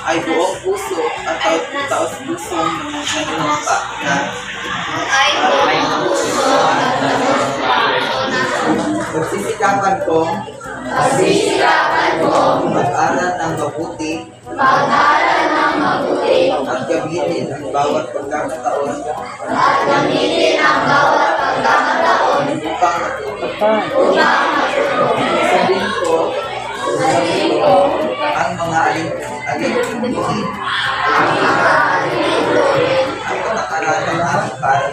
ay buong puso at taos-pusong nanunumpa na pagsisikapan kong mag-aral ng mabuti at gamitin ang bawat pagkakataon upang sabihin ko ang mga alin-alin ang pagkakaralan para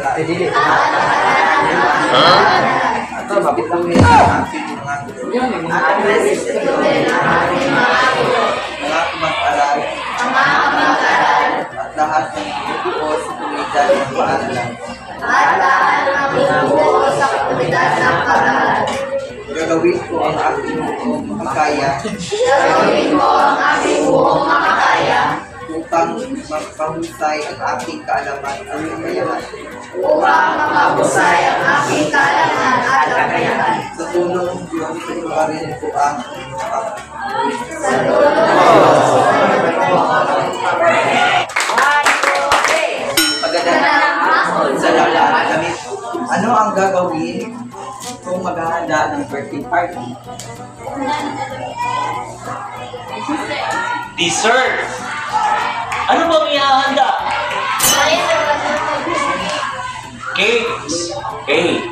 ito mapituloy ang aking mga mag-aral at lahat ng inubuo sa komunidad ng paaralan. Gagawin ko ang aking buong makakaya upang magpahusay ang aking kaalaman at kakayahan. Sa tulong ng Diyos, tumarin ko ang pagdadaan sa lalaan kami. Ano ang gagawin kung maghahanda ng birthday party? Dessert! Ano bang ihahanda? Cakes! Okay.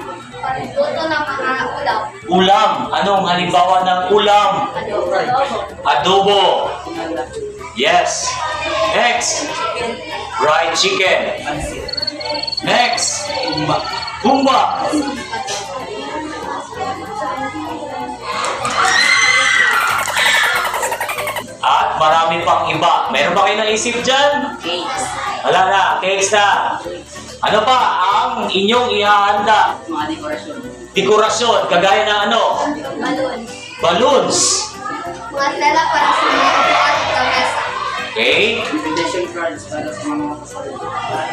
Ulam. Anong halimbawa ng ulam? Adobo. Yes. Next. Fried chicken. Next. Humba. At marami pang iba. Meron ba kayo naisip dyan? Cakes. Wala na. Cakes na. Ano pa ang inyong ihahanda? Mga dekorasyon. Dekorasyon. Kagaya ng ano? Balloons. Mga tela para sa mga buwan at kamesa. Okay. Invitation cards para sa mga kasal.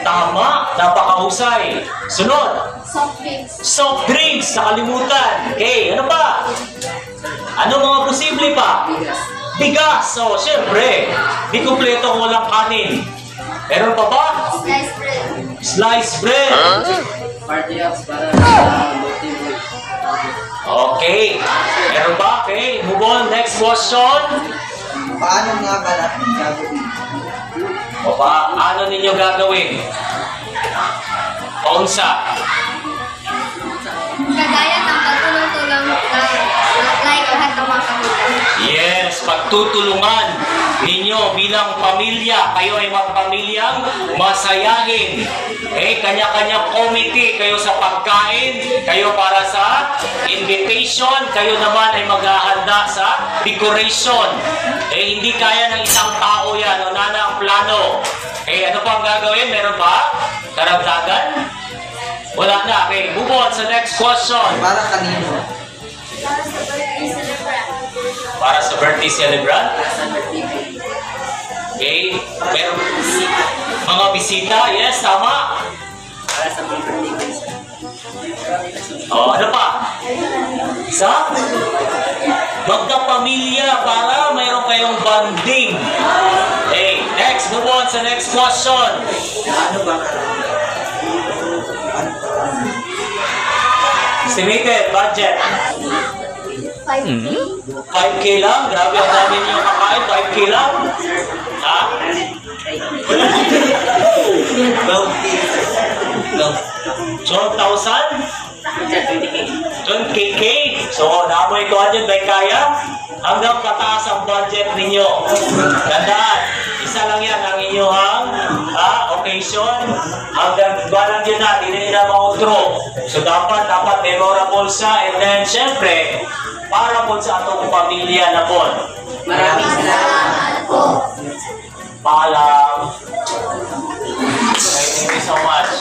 Tama. Napakahusay. Sunod. Soft drinks. Soft drinks. Nakalimutan. Okay. Ano pa? Ano mga posible pa? Bigas. Bigas. So, syempre. Di kumpleto kung walang kanin. Meron pa ba? Sliced bread. Sliced bread. Party apps para sa birthday boy. Okay. Meron ba? Okay. Move on. Next question. Paano nga ba natin gagawin? O paano ninyo gagawin? Paunsa. Kagaya ng pagtulong-tulong like lahat ng mga pamilya. Yes, pagtutulungan ninyo bilang pamilya. Kayo ay magpamilyang masayahin. Okay, kanya-kanyang committee. Kayo sa pagkain, kayo para sa invitation, kayo naman ay maghahanda sa decoration. Eh, hindi kaya ng isang tao yan. O nana ang plano. Eh, ano pa ang gagawin? Meron ba? Karagdagan? Wala na. Okay, move on sa next question. Para kanino? Para sa birthday celebrant. Para sa birthday celebrant? Okay. Meron mga bisita. Yes, tama. Para sa mga birthday boys. Oh, ano pa? Isa? Magkapamilya para mayroon kayong bonding. Okay, next. Move on sa next question. Ano ba? Estimated budget. 5K. 5K lang? Grabe, ang dami niyo kakain. 5K lang? Ha? 12,000? 20K? So, naamoy ko dyan, may kaya? Hanggang pataas ang budget ninyo. Gandaan. Isa lang yan ang inyong occasion. Hanggang balang yun na, hindi na ma-outro. So, dapat memorable siya. And then, syempre, para po sa atong pamilya na po. Maraming salamat po. Paalam. Thank you so much.